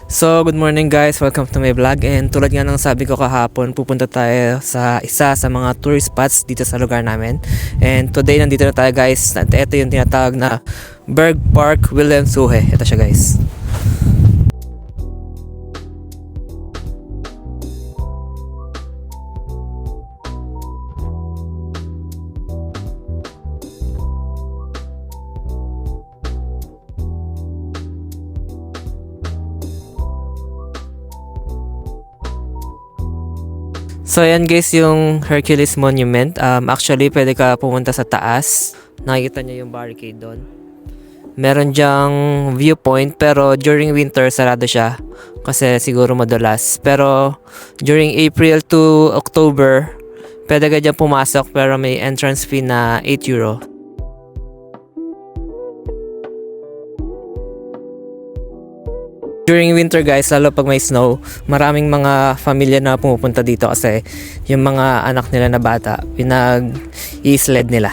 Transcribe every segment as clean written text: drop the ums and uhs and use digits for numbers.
So, good morning guys, welcome to my vlog. And tulad nga ng sabi ko kahapon, pupunta tayo sa isa sa mga tourist spots dito sa lugar namin. And today nandito na tayo guys, at ito yung tinatawag na Berg Park Wilhelmshöhe. Ito siya guys. So ayan guys yung Hercules Monument. Actually pwede ka pumunta sa taas. Nakikita niyo yung barricade doon. Meron diyang viewpoint pero during winter sarado siya kasi siguro madulas. Pero during April to October pwede ka dyan pumasok pero may entrance fee na 8 euro. During winter guys, lalo pag may snow, maraming mga pamilya na pumupunta dito kasi yung mga anak nila na bata, pinag-i-sled nila.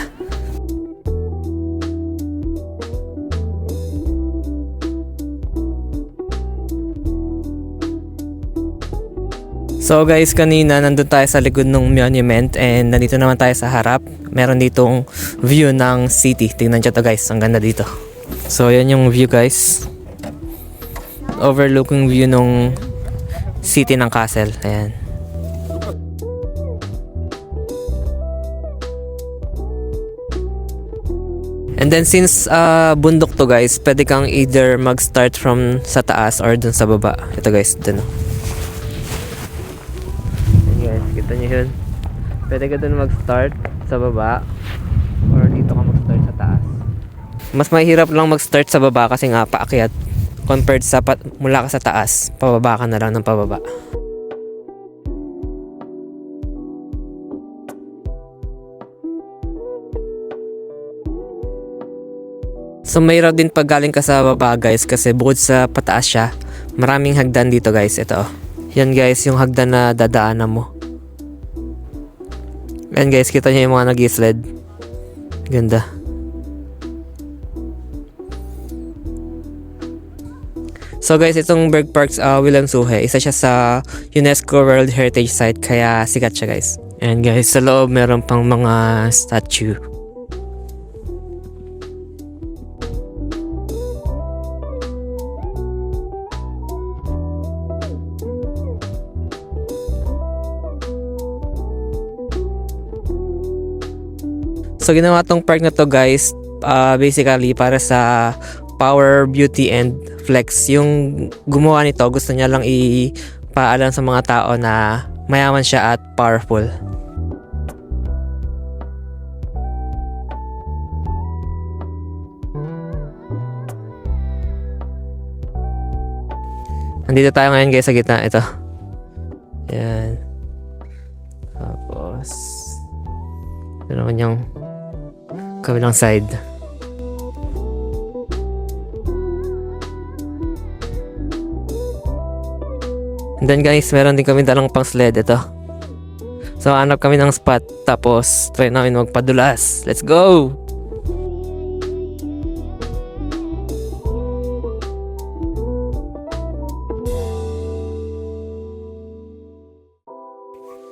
So guys, kanina nandun tayo sa likod ng monument and nandito naman tayo sa harap. Meron ditong view ng city. Tingnan nyo to guys, ang ganda dito. So yan yung view guys. Overlooking view nung city ng castle. Ayan. And then since bundok to guys, pwede kang either mag-start from sa taas or dun sa baba. Ito guys, dun. Ayan guys, kita nyo yun. Pwede ka dun mag-start sa baba or dito ka mag-start sa taas. Mas mahirap lang mag-start sa baba kasi nga paakyat. Compared sa mula ka sa taas, pababa ka na lang ng pababa. So mahirap din pag galing ka sa baba guys kasi bukod sa pataas siya, maraming hagdan dito guys. Ito. Yan guys yung hagdan na dadaanan mo. Yan guys, kita niyo yung mga nag-sled. Ganda. So guys, itong Berg Park Wilhelmshöhe, isa siya sa UNESCO World Heritage Site kaya sikat siya guys. And guys, sa loob meron pang mga statue. So ginawa tong park na to guys, basically para sa power, beauty, and flex. Yung gumawa nito, gusto niya lang ipaalam sa mga tao na mayaman siya at powerful. Nandito tayo ngayon guys sa gitna. Ito. Yan. Tapos ito naman yung kabilang side. And then guys, meron din kami dalang pang sled. Ito. So hanap kami ng spot. Tapos try namin magpadulas. Let's go!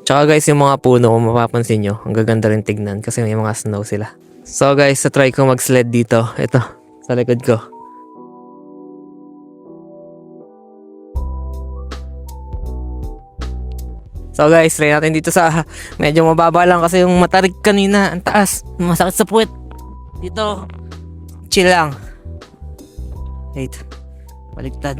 Tsaka guys, yung mga puno, kung mapapansin nyo, ang gaganda rin tignan kasi may mga snow sila. So guys, try ko mag-sled dito. Ito, sa likod ko. So guys, try natin dito sa medyo mababa lang kasi yung matarik kanina, ang taas, masakit sa puwet. Dito, chill lang. Wait, baliktad.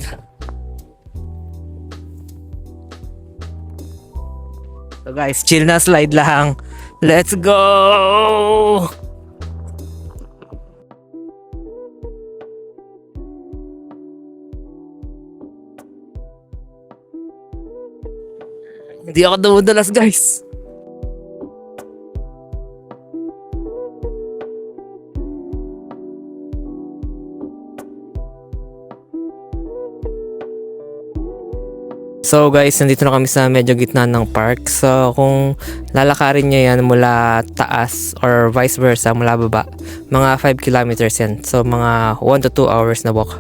So guys, chill na slide lang. Let's go! Hindi ako dumudulas guys. So guys, nandito na kami sa medyo gitna ng park. So kung lalakarin nyo yan mula taas or vice versa mula baba, mga 5 kilometers yan. So mga 1 to 2 hours na walk.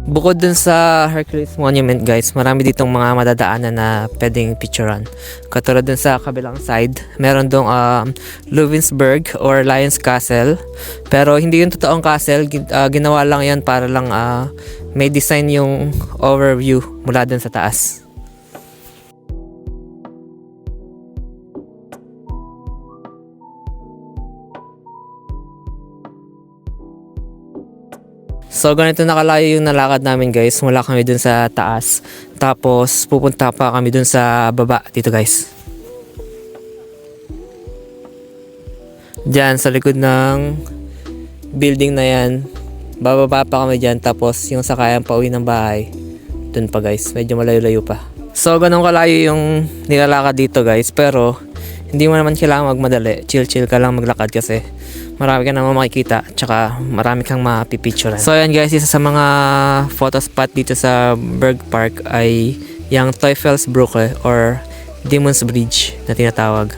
Bukod dun sa Hercules Monument guys, marami ditong mga madadaanan na pwedeng picturean. Katulad dun sa kabilang side, meron dong Loewinsburg or Lions Castle. Pero hindi yung totoong castle, ginawa lang yan para lang may design yung overview mula dun sa taas. So ganito nakalayo yung nalakad namin guys, mula kami dun sa taas. Tapos pupunta pa kami dun sa baba dito guys. Diyan sa likod ng building na yan, bababa pa kami dyan. Tapos yung sakayan pa uwi ng bahay, dun pa guys, medyo malayo-layo pa. So ganun kalayo yung nilalakad dito guys, pero hindi mo naman kailangan magmadali. Chill-chill ka lang maglakad kasi marami ka naman makikita, tsaka marami kang mapipicturean. So ayan guys, isa sa mga photo spot dito sa Berg Park ay yung Teufelsbrücke or Demon's Bridge na tinatawag.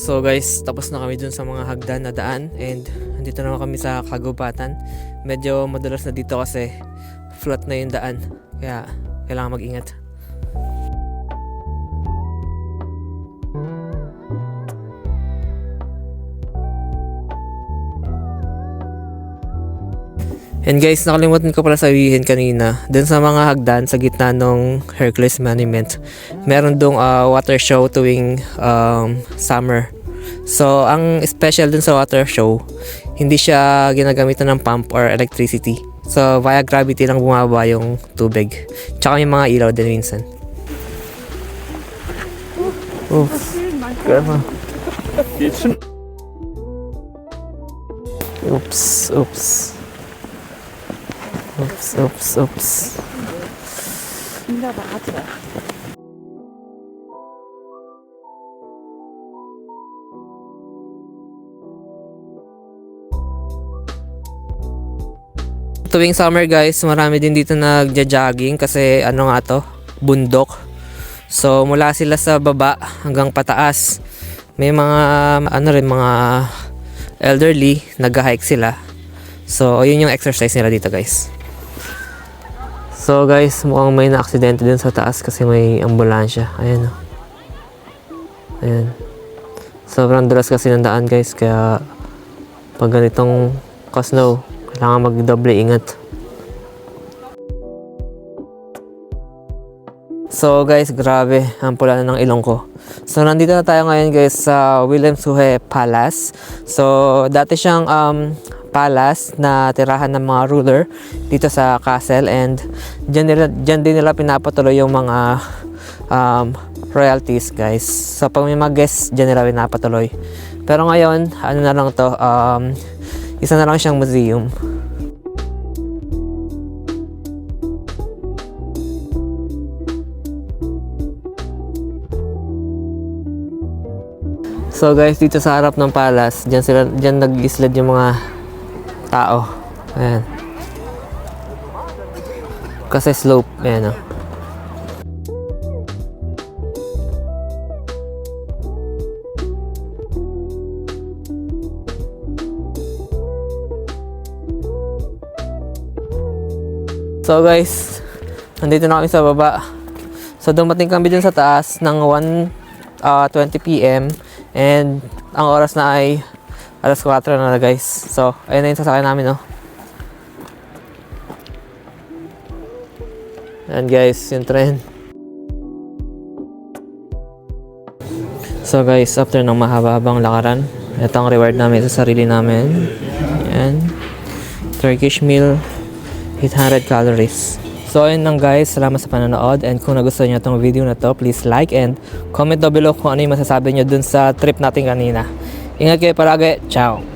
So guys, tapos na kami dun sa mga hagdan na daan and andito naman kami sa kagubatan. Medyo madalas na dito kasi flat na yung daan, kaya kailangan mag-ingat. And guys, nakalimutan ko pala sabihin kanina, dun sa mga hagdan sa gitna ng Hercules Monument, meron dong water show tuwing summer. So, ang special dun sa water show, hindi siya ginagamitan ng pump or electricity. So, via gravity lang bumaba yung tubig. Tsaka may mga ilaw din minsan. Oof. Oops, oops. Oops, oops, oops. Tuwing summer guys, marami din dito nagja-jogging kasi ano nga to, bundok. So mula sila sa baba hanggang pataas. May mga mga elderly nag-hike sila. So yun yung exercise nila dito guys. So guys, mukhang may na-aksidente din sa taas kasi may ambulansya. Ayan o. Ayan. Sobrang dulas kasi ng daan guys, kaya pag ganitong ka-snow, kailangan mag-doble ingat. So guys, grabe, ang pula na ng ilong ko. So nandito na tayo ngayon guys sa Wilhelmshöhe Palace. So dati siyang palace na tirahan ng mga ruler dito sa castle, and dyan din nila pinapatuloy yung mga royalties guys. So pag may mga guests, dyan nila pinapatuloy. Pero ngayon, ano na lang to, isa na lang siyang museum. So guys, dito sa harap ng palace, diyan nag-sled yung mga tao. Ayan. Kasi slope, ayan o. So guys, nandito na kami sa baba. So dumating kami dun sa taas ng 1:20 PM and ang oras na ay alas 4 na guys. So ayun na yung sasakyan namin, no. Ayan guys, yung tren. So guys, after ng mahaba-habang lakaran, ito ang reward namin sa sarili namin. Ayan, Turkish meal, 800 calories. So ayun lang guys, salamat sa panonood, and kung nagustuhan nyo itong video na to, please like and comment down below kung ano yung masasabi nyo dun sa trip natin kanina. Ingat kayo palagi, ciao!